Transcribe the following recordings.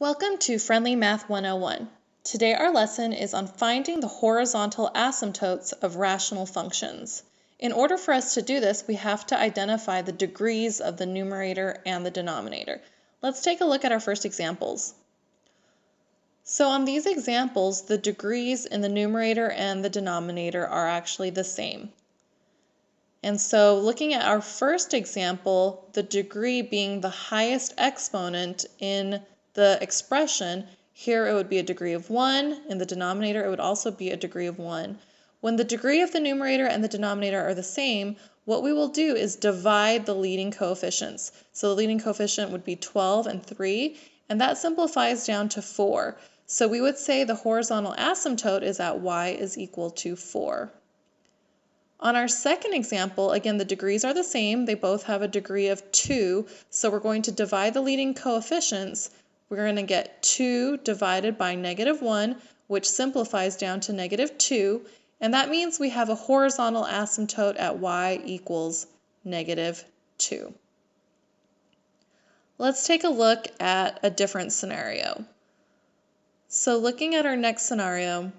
Welcome to Friendly Math 101. Today our lesson is on finding the horizontal asymptotes of rational functions. In order for us to do this, we have to identify the degrees of the numerator and the denominator. Let's take a look at our first examples. So on these examples, the degrees in the numerator and the denominator are actually the same. And so looking at our first example, the degree being the highest exponent in the expression, here it would be a degree of 1. In the denominator, it would also be a degree of 1. When the degree of the numerator and the denominator are the same, what we will do is divide the leading coefficients. So the leading coefficient would be 12 and 3, and that simplifies down to 4. So we would say the horizontal asymptote is at y is equal to 4. On our second example, again, the degrees are the same. They both have a degree of 2, so we're going to divide the leading coefficients. We're going to get 2 divided by -1, which simplifies down to -2, and that means we have a horizontal asymptote at y equals -2. Let's take a look at a different scenario. So looking at our next scenario,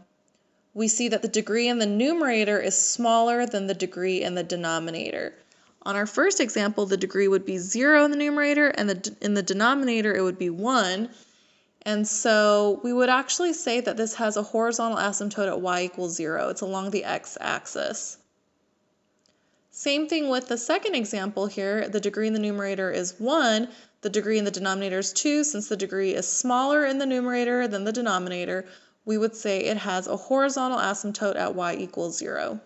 we see that the degree in the numerator is smaller than the degree in the denominator. On our first example, the degree would be 0 in the numerator, and in the denominator it would be 1. And so we would actually say that this has a horizontal asymptote at y equals 0. It's along the x-axis. Same thing with the second example here. The degree in the numerator is 1. The degree in the denominator is 2. Since the degree is smaller in the numerator than the denominator, we would say it has a horizontal asymptote at y equals 0.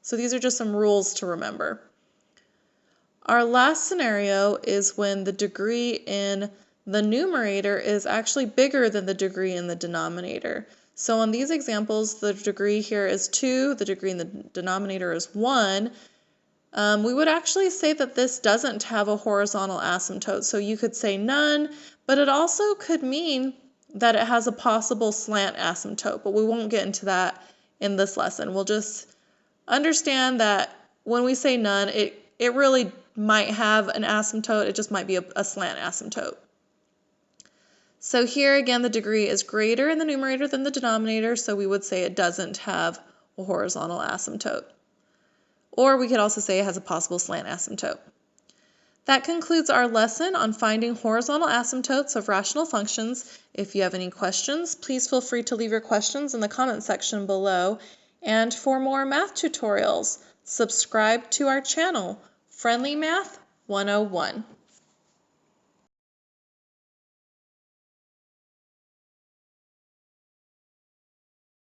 So these are just some rules to remember. Our last scenario is when the degree in the numerator is actually bigger than the degree in the denominator. So on these examples, the degree here is 2, the degree in the denominator is 1. We would actually say that this doesn't have a horizontal asymptote. So you could say none, but it also could mean that it has a possible slant asymptote, but we won't get into that in this lesson. We'll just understand that when we say none, it really might have an asymptote, it just might be a slant asymptote. So here again, the degree is greater in the numerator than the denominator, so we would say it doesn't have a horizontal asymptote. Or we could also say it has a possible slant asymptote. That concludes our lesson on finding horizontal asymptotes of rational functions. If you have any questions, please feel free to leave your questions in the comment section below. And for more math tutorials, subscribe to our channel, Friendly Math 101.